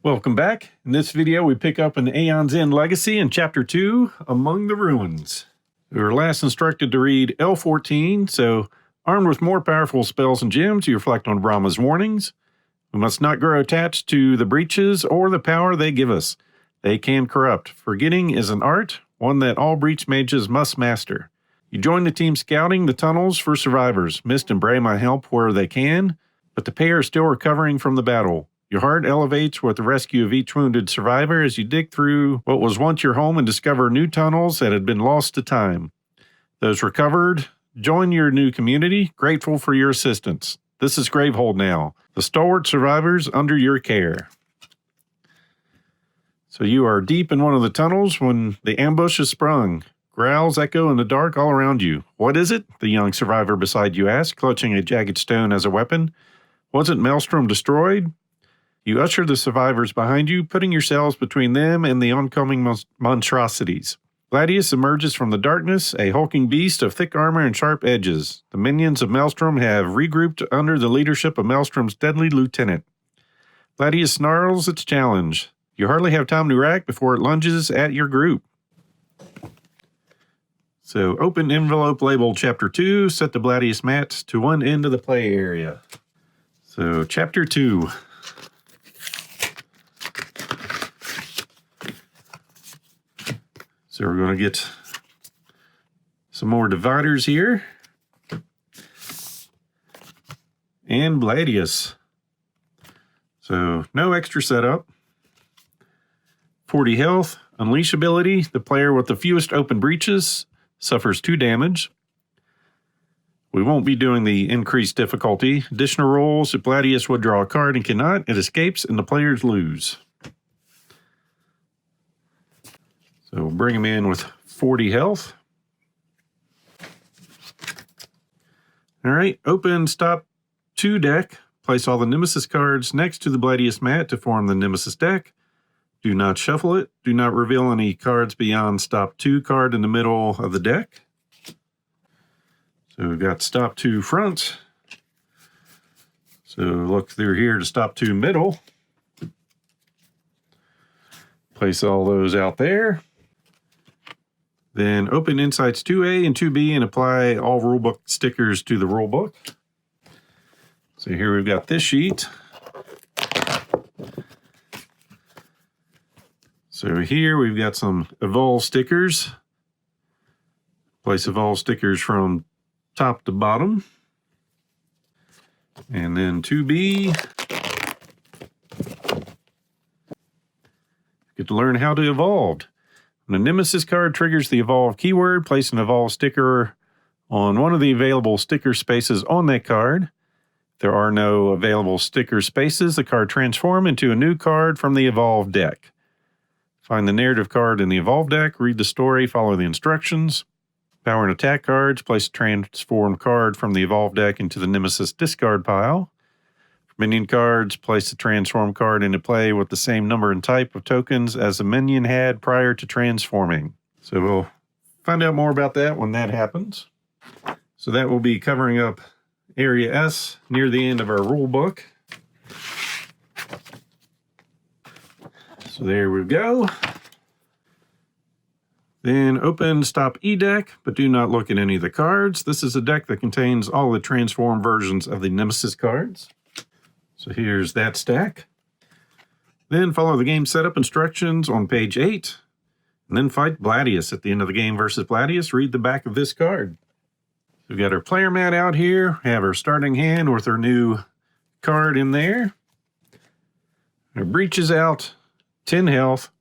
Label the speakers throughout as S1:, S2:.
S1: Welcome back. In this video, we pick up an Aeon's End Legacy in Chapter 2, Among the Ruins. We were last instructed to read L14, so armed with more powerful spells and gems, you reflect on Brahma's warnings. We must not grow attached to the breaches or the power they give us. They can corrupt. Forgetting is an art, one that all breach mages must master. You join the team scouting the tunnels for survivors. Mist and Brahma help where they can, but the pair are still recovering from the battle. Your heart elevates with the rescue of each wounded survivor as you dig through what was once your home and discover new tunnels that had been lost to time. Those recovered join your new community, grateful for your assistance. This is Gravehold now, the stalwart survivors under your care. So you are deep in one of the tunnels when the ambush is sprung. Growls echo in the dark all around you. What is it? The young survivor beside you asks, clutching a jagged stone as a weapon. Wasn't Maelstrom destroyed? You usher the survivors behind you, putting yourselves between them and the oncoming monstrosities. Bloodiest emerges from the darkness, a hulking beast of thick armor and sharp edges. The minions of Maelstrom have regrouped under the leadership of Maelstrom's deadly lieutenant. Bloodiest snarls its challenge. You hardly have time to react before it lunges at your group. So open envelope labeled Chapter 2, set the Bloodiest mats to one end of the play area. So Chapter 2. So we're going to get some more dividers here. And bloodiest. So no extra setup. 40 health. Unleash ability. The player with the fewest open breaches suffers 2 damage. We won't be doing the increased difficulty. Additional rolls. If bloodiest would draw a card and cannot, it escapes and the players lose. So we'll bring him in with 40 health. All right, open stop 2 deck. Place all the Nemesis cards next to the Bloodiest mat to form the Nemesis deck. Do not shuffle it. Do not reveal any cards beyond stop 2 card in the middle of the deck. So we've got stop 2 front. So look through here to stop 2 middle. Place all those out there. Then open Insights 2A and 2B and apply all rulebook stickers to the rulebook. So here we've got this sheet. So here we've got some Evolve stickers. Place Evolve stickers from top to bottom. And then 2B. Get to learn how to evolve. When a Nemesis card triggers the Evolve keyword, place an Evolve sticker on one of the available sticker spaces on that card. If there are no available sticker spaces, the card transforms into a new card from the Evolve deck. Find the narrative card in the Evolve deck, read the story, follow the instructions. Power and attack cards, place a transformed card from the Evolve deck into the Nemesis discard pile. Minion cards, place the transform card into play with the same number and type of tokens as the minion had prior to transforming. So we'll find out more about that when that happens. So that will be covering up Area S near the end of our rule book. So there we go. Then open Stop E deck, but do not look at any of the cards. This is a deck that contains all the transformed versions of the Nemesis cards. So here's that stack. Then follow the game setup instructions on page 8. And then fight Bloodiest at the end of the game versus Bloodiest. Read the back of this card. We've got our player mat out here. Have our starting hand with our new card in there. Our breaches out, 10 health.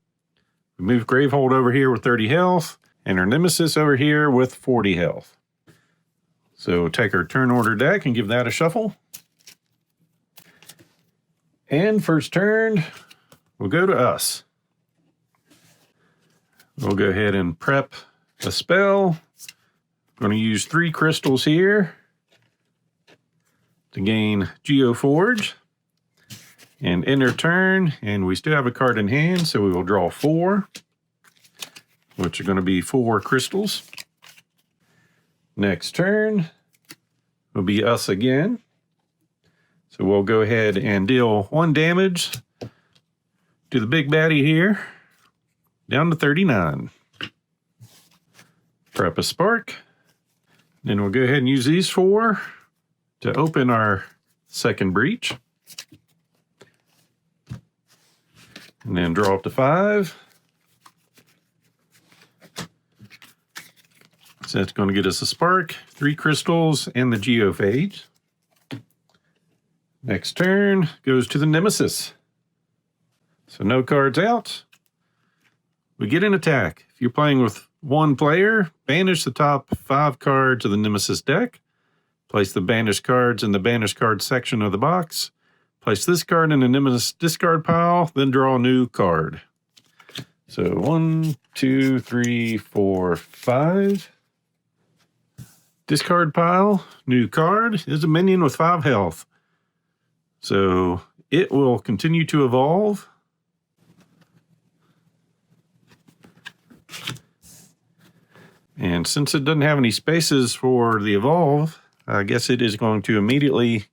S1: We move Gravehold over here with 30 health. And our Nemesis over here with 40 health. So take our turn order deck and give that a shuffle. And first turn, we'll go to us. We'll go ahead and prep a spell. I'm going to use 3 crystals here to gain Geoforge. And enter turn, and we still have a card in hand, so we will draw 4, which are going to be 4 crystals. Next turn will be us again. So we'll go ahead and deal 1 damage to the big baddie here, down to 39. Prep a spark. Then we'll go ahead and use these 4 to open our second breach. And then draw up to 5. So that's going to get us a spark, 3 crystals, and the geophage. Next turn goes to the nemesis. So no cards out. We get an attack. If you're playing with 1 player, banish the top 5 cards of the nemesis deck. Place the banished cards in the banished cards section of the box. Place this card in the nemesis discard pile, then draw a new card. So 1, 2, 3, 4, 5. Discard pile, new card is a minion with 5 health. So it will continue to evolve. And since it doesn't have any spaces for the evolve, I guess it is going to immediately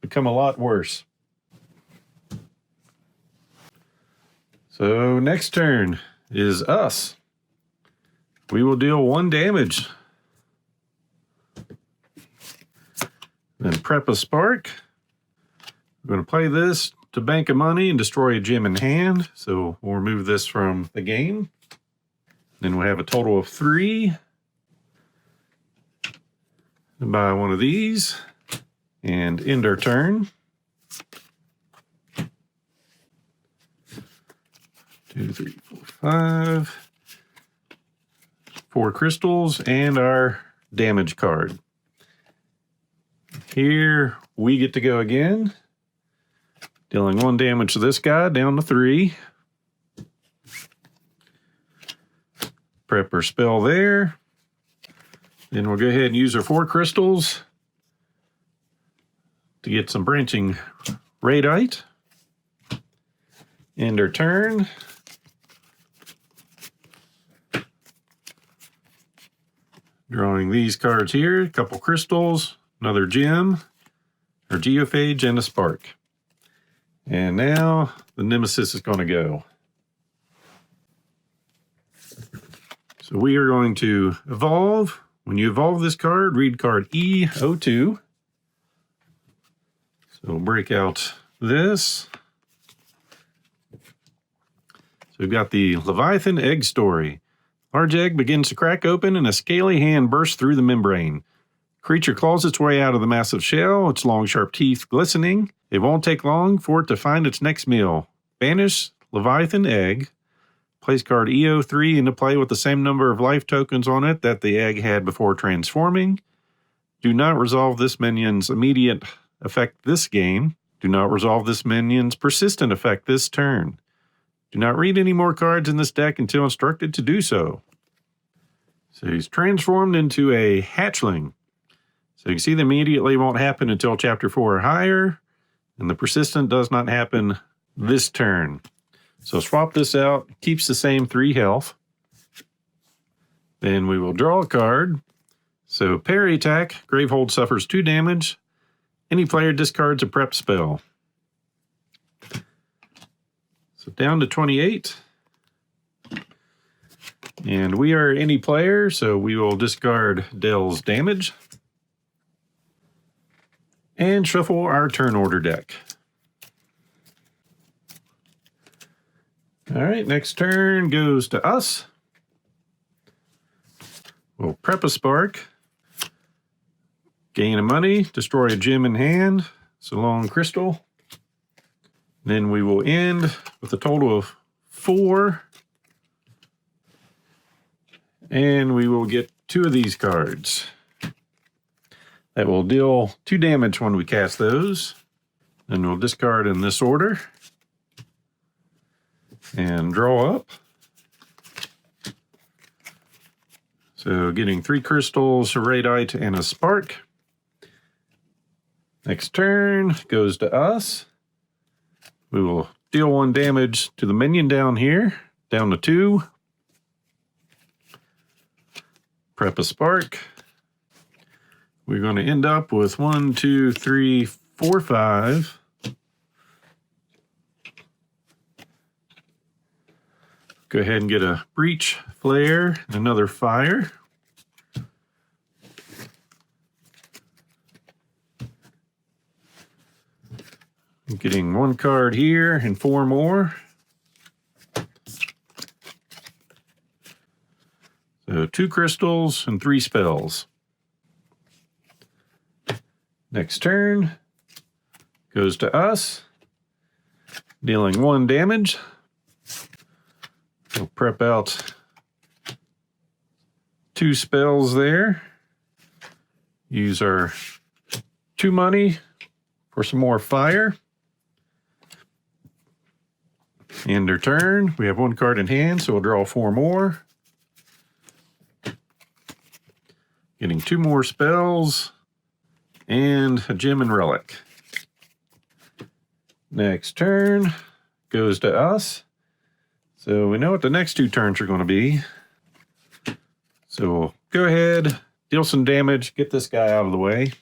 S1: become a lot worse. So next turn is us. We will deal 1 damage. Then prep a spark. We're going to play this to bank a money and destroy a gem in hand. So we'll remove this from the game. Then we'll have a total of 3. Buy one of these and end our turn. 2, 3, 4, 5. 4 crystals and our damage card. Here we get to go again. Dealing 1 damage to this guy, down to 3. Prep our spell there. Then we'll go ahead and use our 4 crystals to get some branching radite. End our turn. Drawing these cards here, a couple crystals, another gem, or geophage, and a spark. And now the nemesis is going to go. So we are going to evolve. When you evolve this card, read card E02. So we'll break out this. So we've got the Leviathan egg story. Large egg begins to crack open and a scaly hand bursts through the membrane. Creature claws its way out of the massive shell, its long sharp teeth glistening. It won't take long for it to find its next meal. Banish Leviathan egg. Place card EO3 into play with the same number of life tokens on it that the egg had before transforming. Do not resolve this minion's immediate effect this game. Do not resolve this minion's persistent effect this turn. Do not read any more cards in this deck until instructed to do so. So he's transformed into a hatchling. So you can see the immediately won't happen until chapter 4 or higher. And the persistent does not happen this turn. So swap this out, keeps the same 3 health. Then we will draw a card. So parry attack, Gravehold suffers 2 damage. Any player discards a prep spell. So down to 28. And we are any player, so we will discard Dell's damage. And shuffle our turn order deck. All right, next turn goes to us. We'll prep a spark. Gain a money, destroy a gem in hand. So long crystal. Then we will end with a total of 4. And we will get 2 of these cards. That will deal 2 damage when we cast those. And we'll discard in this order. And draw up. So getting 3 crystals, a radite, and a spark. Next turn goes to us. We will deal 1 damage to the minion down here, down to 2. Prep a spark. We're going to end up with 1, 2, 3, 4, 5. go ahead and get a breach, flare, and another fire. I'm getting one card here and 4 more. So 2 crystals and 3 spells. Next turn goes to us, dealing 1 damage. We'll prep out 2 spells there. Use our 2 money for some more fire. End our turn. We have 1 card in hand, so we'll draw 4 more. Getting 2 more spells and a gem and relic. Next turn goes to us. So we know what the next 2 turns are going to be. So we'll go ahead, deal some damage, get this guy out of the way.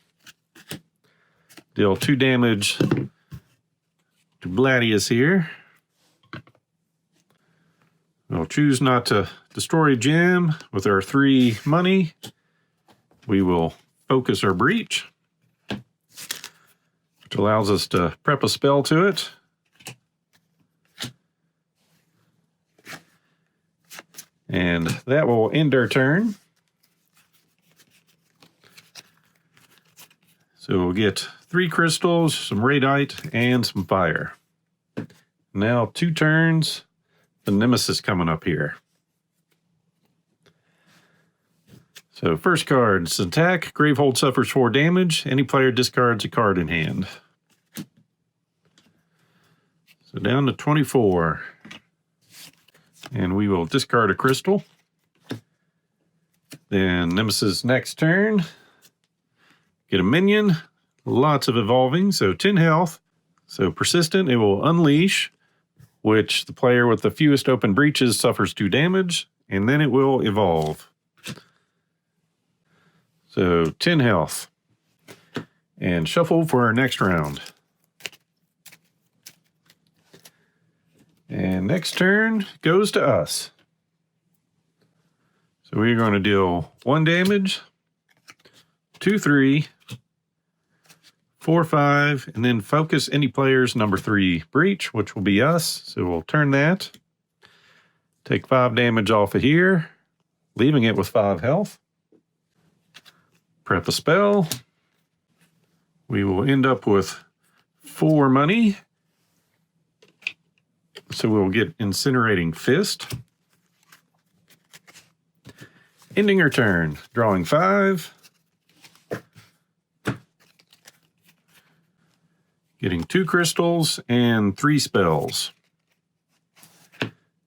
S1: Deal 2 damage to Bloodiest here. We'll choose not to destroy a gem with our 3 money. We will focus our breach, which allows us to prep a spell to it. And that will end our turn. So we'll get 3 crystals, some radite, and some fire. Now 2 turns, the Nemesis coming up here. So first card is attack. Gravehold suffers 4 damage. Any player discards a card in hand. So down to 24. And we will discard a crystal. Then Nemesis next turn. Get a minion. Lots of evolving, so 10 health. So persistent, it will unleash, which the player with the fewest open breaches suffers 2 damage, and then it will evolve. So 10 health. And shuffle for our next round. And next turn goes to us. So we're going to deal 1 damage, 2, 3, 4, 5, and then focus any player's number 3 breach, which will be us. So we'll turn that. Take 5 damage off of here, leaving it with 5 health. Prep a spell. We will end up with 4 money. So we'll get Incinerating Fist. Ending our turn, drawing 5. Getting 2 crystals and 3 spells.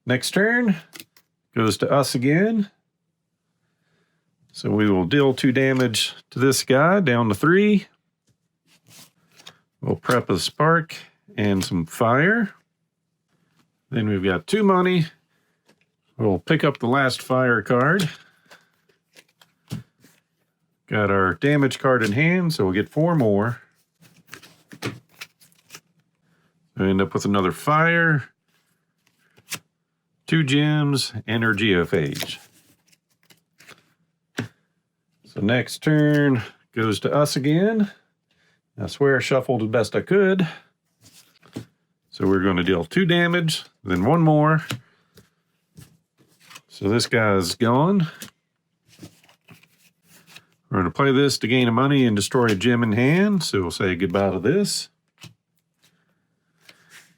S1: Next turn goes to us again. So we will deal 2 damage to this guy, down to 3. We'll prep a spark and some fire. Then we've got 2 money. We'll pick up the last fire card. Got our damage card in hand, so we'll get 4 more. We end up with another fire, 2 gems, and our Geophage. So next turn goes to us again. I swear I shuffled the best I could. So we're going to deal 2 damage, then 1 more. So this guy's gone. We're going to play this to gain a money and destroy a gem in hand. So we'll say goodbye to this.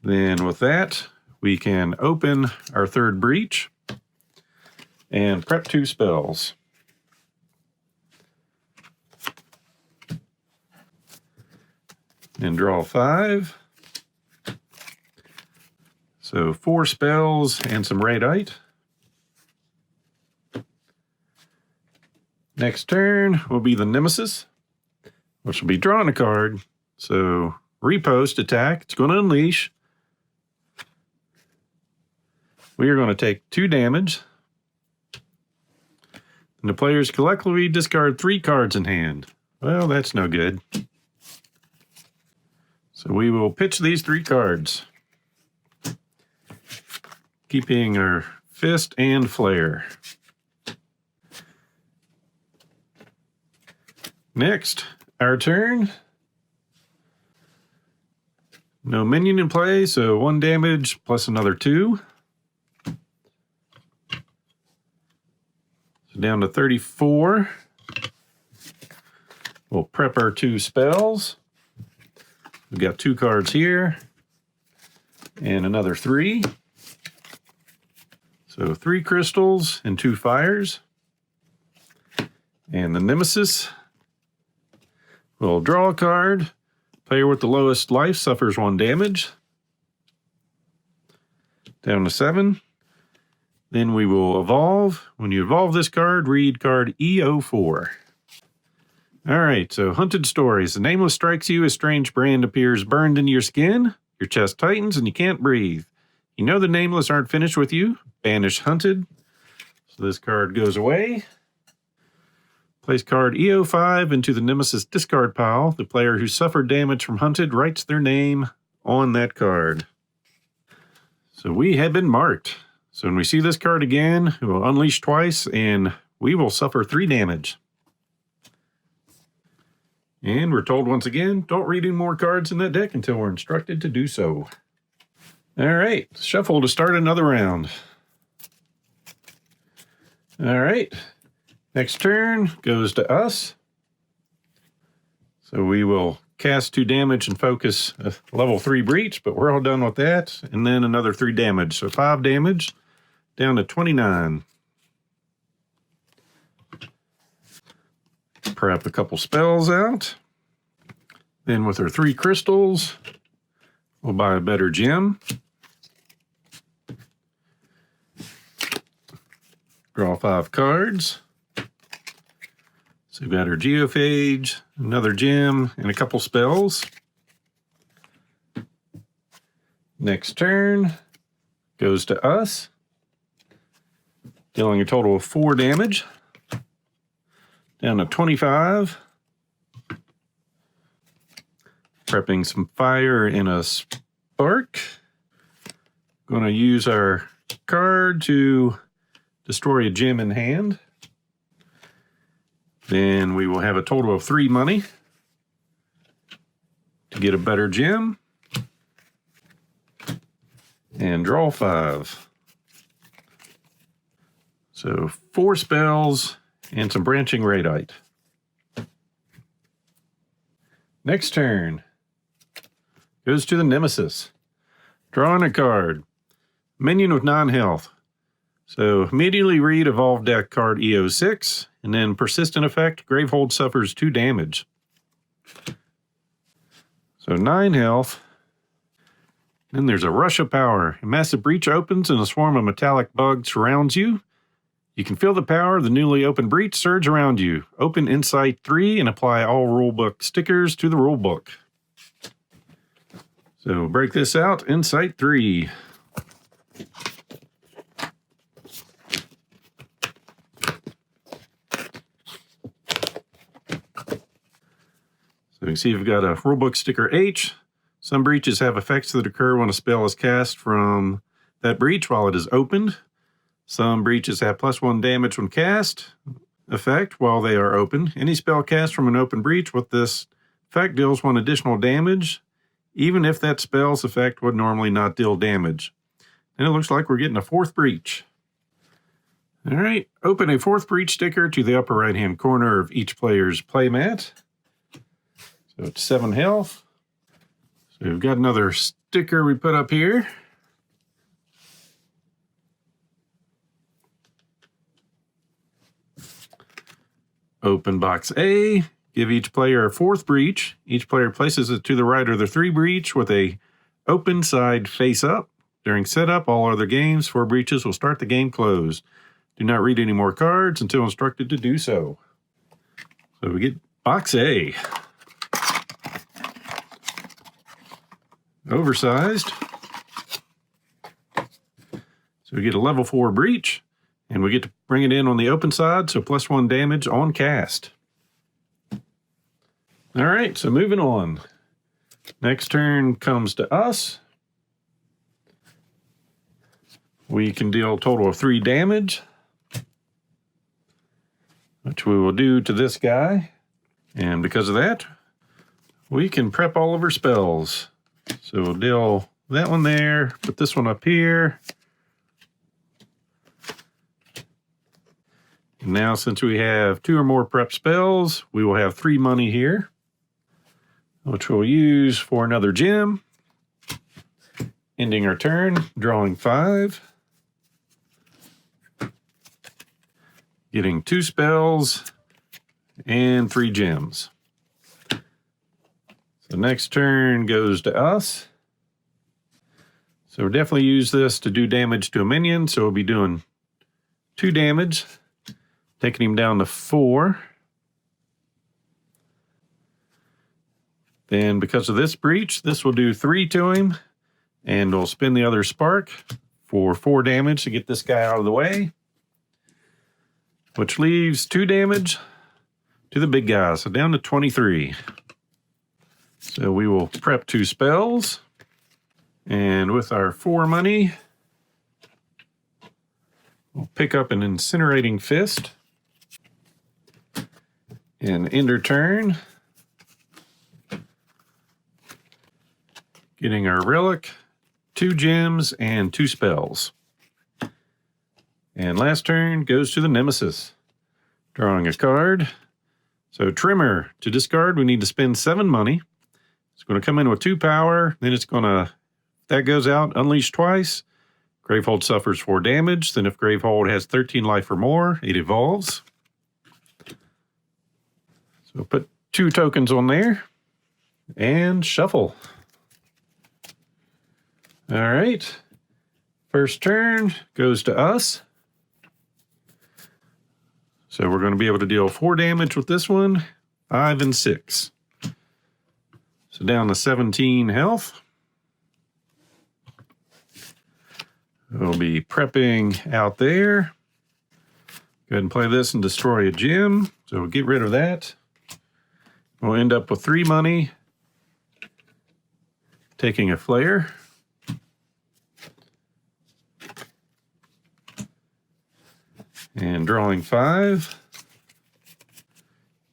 S1: Then with that, we can open our 3rd breach and prep 2 spells. And draw 5. So 4 spells and some radite. Next turn will be the Nemesis, which will be drawing a card. So repost, attack. It's going to unleash. We are going to take 2 damage. And the players collectively discard 3 cards in hand. Well, that's no good. So we will pitch these 3 cards, keeping our fist and flare. Next, our turn. No minion in play, so 1 damage plus another 2. So down to 34. We'll prep our 2 spells. We've got 2 cards here and another 3. So 3 crystals and 2 fires. And the Nemesis. We'll draw a card. Player with the lowest life suffers 1 damage. Down to 7. Then we will evolve. When you evolve this card, read card EO4. Alright, so Hunted Stories. The Nameless strikes you, a strange brand appears burned into your skin. Your chest tightens and you can't breathe. You know the Nameless aren't finished with you. Banished Hunted. So this card goes away. Place card EO5 into the Nemesis discard pile. The player who suffered damage from Hunted writes their name on that card. So we have been marked. So when we see this card again, it will unleash twice and we will suffer 3 damage. And we're told once again, don't read any more cards in that deck until we're instructed to do so. All right, shuffle to start another round. All right. Next turn goes to us. So we will cast 2 damage and focus a level 3 breach, but we're all done with that. And then another 3 damage. So 5 damage down to 29. Prep a couple spells out. Then with our 3 crystals, we'll buy a better gem. Draw 5 cards. So we've got our Geophage, another gem, and a couple spells. Next turn goes to us, dealing a total of 4 damage. Down to 25. Prepping some fire and a spark. Going to use our card to destroy a gem in hand. Then we will have a total of 3 money to get a better gem. And draw 5. So 4 spells and some branching radite. Next turn goes to the Nemesis. Drawing a card. Minion with 9 health. So immediately read Evolved Deck card EO6, and then persistent effect, Gravehold suffers 2 damage. So 9 health. Then there's a Rush of Power. A massive breach opens and a swarm of metallic bugs surrounds you. You can feel the power of the newly opened breach surge around you. Open Insight 3 and apply all rulebook stickers to the rulebook. So break this out, Insight 3. So you can see we've got a rulebook sticker H. Some breaches have effects that occur when a spell is cast from that breach while it is opened. Some breaches have +1 damage when cast effect while they are open. Any spell cast from an open breach with this effect deals 1 additional damage, even if that spell's effect would normally not deal damage. And it looks like we're getting a 4th breach. All right, open a 4th breach sticker to the upper right-hand corner of each player's playmat. So it's 7 health. So we've got another sticker we put up here. Open box A. Give each player a 4th breach. Each player places it to the right of their 3 breach with a open side face up. During setup, all other games, 4 breaches will start the game closed. Do not read any more cards until instructed to do so. So we get box A. Oversized. So we get a level 4 breach, and we get to bring it in on the open side, so +1 damage on cast. All right, so moving on. Next turn comes to us. we can deal a total of 3 damage, which we will do to this guy. And because of that, we can prep all of our spells. So we'll deal that one there, put this one up here. And now, since we have 2 or more prep spells, we will have 3 money here, which we'll use for another gem. Ending our turn, drawing 5. Getting 2 spells and 3 gems. So next turn goes to us. So we'll definitely use this to do damage to a minion. So we'll be doing 2 damage, taking him down to 4. Then because of this breach, this will do 3 to him. And we'll spin the other spark for 4 damage to get this guy out of the way. Which leaves 2 damage to the big guy. So down to 23. So we will prep 2 spells. And with our 4 money, we'll pick up an Incinerating Fist. And end our turn. Getting our relic, 2 gems, and 2 spells. And last turn goes to the Nemesis. Drawing a card. So Trimmer, to discard, we need to spend 7 money. It's going to come in with 2 power. Then it's going to, that goes out, unleash twice. Gravehold suffers 4 damage. Then if Gravehold has 13 life or more, it evolves. So put 2 tokens on there. And shuffle. All right. First turn goes to us. So we're going to be able to deal 4 damage with this one, 5 and 6. So down to 17 health. We'll be prepping out there. Go ahead and play this and destroy a gem. So we'll get rid of that. We'll end up with 3 money. Taking a flare. And drawing 5.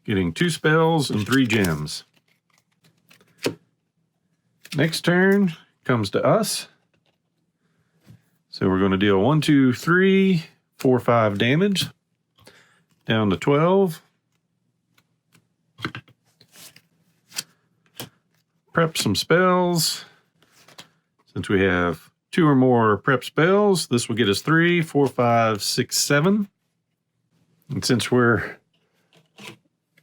S1: Getting 2 spells and 3 gems. Next turn comes to us. So we're going to deal 1, 2, 3, 4, 5 damage. Down to 12. Prep some spells. Since we have 2 or more prep spells, this will get us 3, 4, 5, 6, 7. And since we're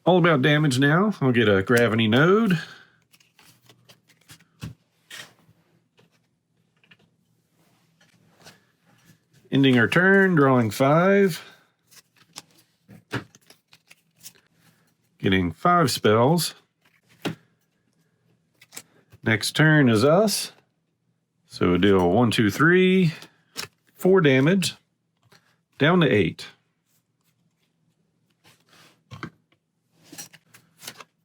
S1: all about damage now, I'll get a Gravity Node. Ending our turn, drawing 5. Getting 5 spells. Next turn is us. So we'll deal 1, 2, 3, 4 damage, down to 8.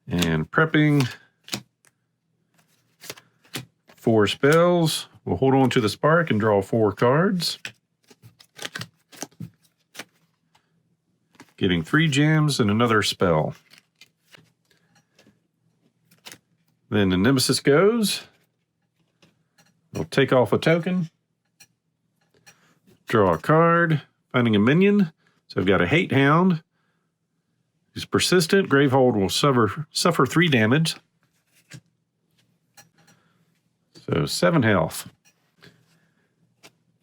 S1: And prepping 4 spells. We'll hold on to the spark and draw 4 cards. Getting 3 gems and another spell. Then the Nemesis goes. We'll take off a token. Draw a card. Finding a minion. So I've got a Hate Hound. He's persistent. Gravehold will suffer 3 damage. So 7 health.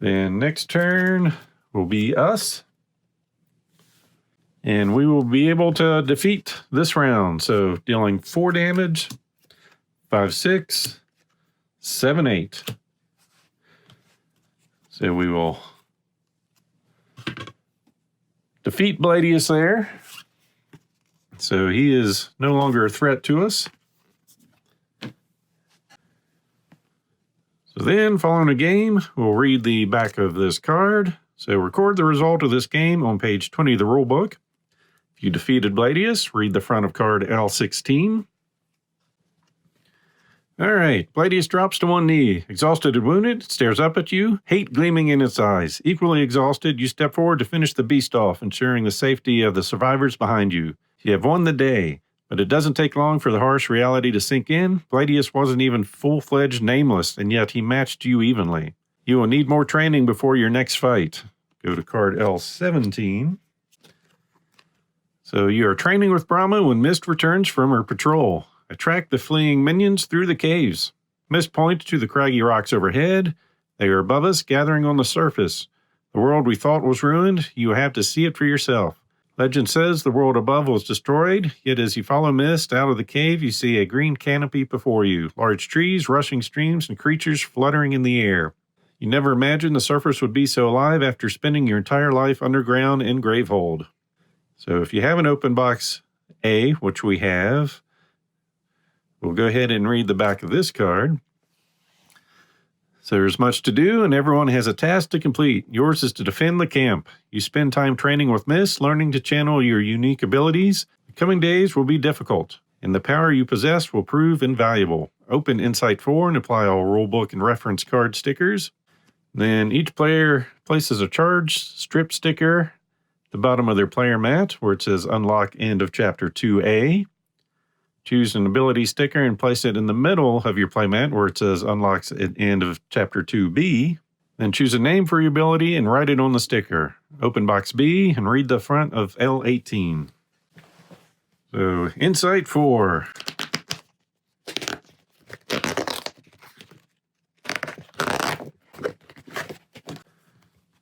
S1: Then next turn will be us. And we will be able to defeat this round. So dealing 4 damage, 5, 6, 7, 8. So we will defeat bloodiest there. So he is no longer a threat to us. So then, following the game, we'll read the back of this card. So record the result of this game on page 20 of the rulebook. If you defeated bloodiest, read the front of card L16. All right, bloodiest drops to one knee. Exhausted and wounded, it stares up at you, hate gleaming in its eyes. Equally exhausted, you step forward to finish the beast off, ensuring the safety of the survivors behind you. You have won the day, but it doesn't take long for the harsh reality to sink in. Bloodiest wasn't even full-fledged nameless, and yet he matched you evenly. You will need more training before your next fight. Go to card L17. So you are training with Brahma when Mist returns from her patrol. Attract the fleeing minions through the caves. Mist points to the craggy rocks overhead. They are above us, gathering on the surface. The world we thought was ruined, you have to see it for yourself. Legend says the world above was destroyed, yet as you follow Mist out of the cave, you see a green canopy before you, large trees, rushing streams, and creatures fluttering in the air. You never imagined the surface would be so alive after spending your entire life underground in Gravehold. So if you have an open box A, which we have, we'll go ahead and read the back of this card. So there's much to do, and everyone has a task to complete. Yours is to defend the camp. You spend time training with Mist, learning to channel your unique abilities. The coming days will be difficult, and the power you possess will prove invaluable. Open Insight 4 and apply all rulebook and reference card stickers. Then each player places a charge strip sticker at the bottom of their player mat where it says Unlock End of Chapter 2A. Choose an ability sticker and place it in the middle of your playmat where it says Unlocks at End of Chapter 2B. Then choose a name for your ability and write it on the sticker. Open box B and read the front of L18. So, Insight 4.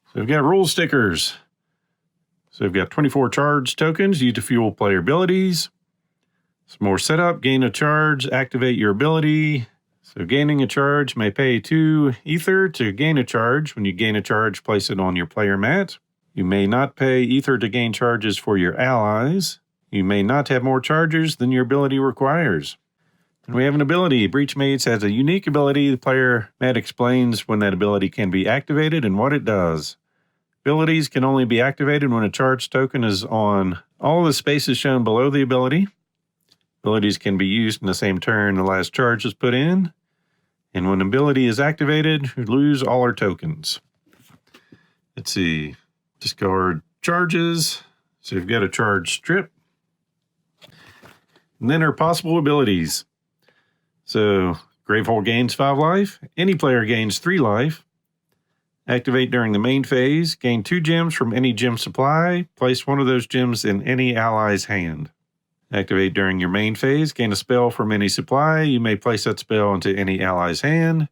S1: So we've got rule stickers. So we've got 24 charge tokens used to fuel player abilities. Some more setup, gain a charge, activate your ability. So gaining a charge may pay 2 ether to gain a charge. When you gain a charge, place it on your player mat. You may not pay ether to gain charges for your allies. You may not have more charges than your ability requires. And we have an ability. Breach Mates has a unique ability. The player mat explains when that ability can be activated and what it does. Abilities can only be activated when a charge token is on all the spaces shown below the ability. Abilities can be used in the same turn the last charge is put in. And when ability is activated, we lose all our tokens. Let's see. Discard charges. So you've got a charge strip. And then our possible abilities. So Gravehold gains 5 life. Any player gains 3 life. Activate during the main phase. Gain 2 gems from any gem supply. Place one of those gems in any ally's hand. Activate during your main phase. Gain a spell from any supply. You may place that spell into any ally's hand.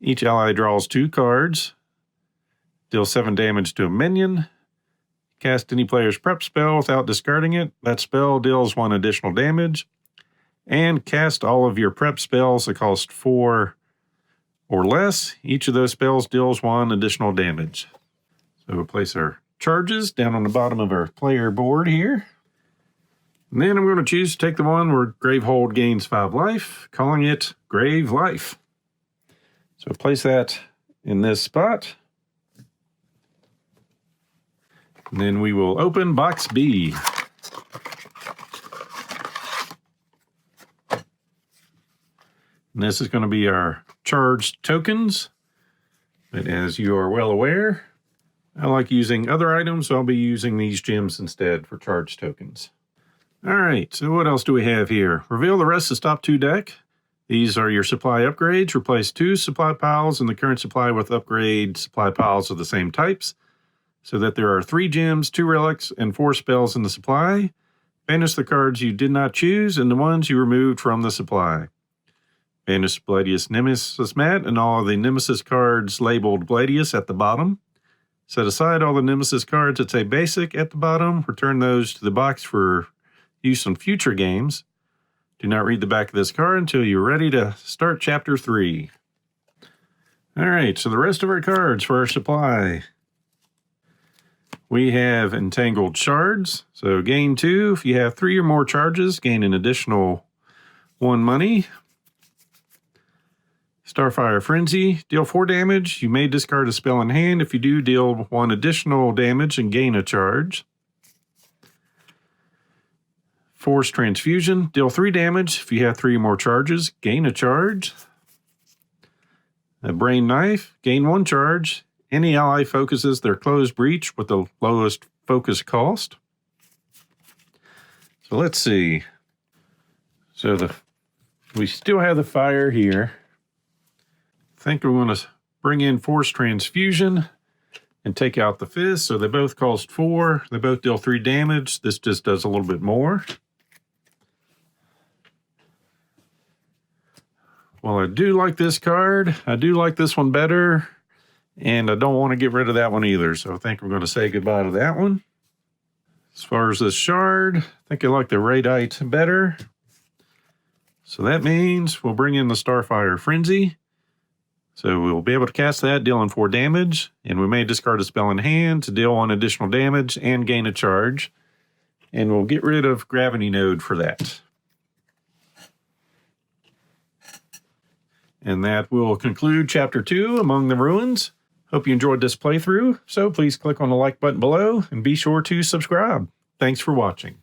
S1: Each ally draws 2 cards. Deal 7 damage to a minion. Cast any player's prep spell without discarding it. That spell deals 1 additional damage. And cast all of your prep spells that cost 4 or less. Each of those spells deals 1 additional damage. So we'll place our charges down on the bottom of our player board here. And then I'm going to choose to take the one where Gravehold gains 5 life, calling it Grave Life. So place that in this spot. And then we will open box B. And this is going to be our charged tokens. But as you are well aware, I like using other items, so I'll be using these gems instead for charged tokens. All right, so what else do we have here? Reveal the rest of the top 2 deck. These are your supply upgrades. Replace 2 supply piles in the current supply with upgrade supply piles of the same types, so that there are 3 gems, 2 relics, and 4 spells in the supply. Banish the cards you did not choose and the ones you removed from the supply. Banish Bloodiest Nemesis mat and all of the Nemesis cards labeled Bloodiest at the bottom. Set aside all the Nemesis cards that say Basic at the bottom. Return those to the box for use on future games. Do not read the back of this card until you're ready to start Chapter 3. All right, so the rest of our cards for our supply. We have Entangled Shards. So gain 2. If you have 3 or more charges, gain an additional 1 money. Starfire Frenzy. Deal 4 damage. You may discard a spell in hand. If you do, deal 1 additional damage and gain a charge. Force Transfusion, deal 3 damage. If you have 3 or more charges, gain a charge. A Brain Knife, gain 1 charge. Any ally focuses their closed breach with the lowest focus cost. So let's see. So we still have the fire here. I think we're going to bring in Force Transfusion and take out the fist. So they both cost 4. They both deal 3 damage. This just does a little bit more. Well, I do like this card. I do like this one better. And I don't want to get rid of that one either. So I think we're going to say goodbye to that one. As far as this shard, I think I like the Radite better. So that means we'll bring in the Starfire Frenzy. So we'll be able to cast that, dealing 4 damage. And we may discard a spell in hand to deal 1 additional damage and gain a charge. And we'll get rid of Gravity Node for that. And that will conclude Chapter 2, Among the Ruins. Hope you enjoyed this playthrough, so please click on the like button below and be sure to subscribe. Thanks for watching.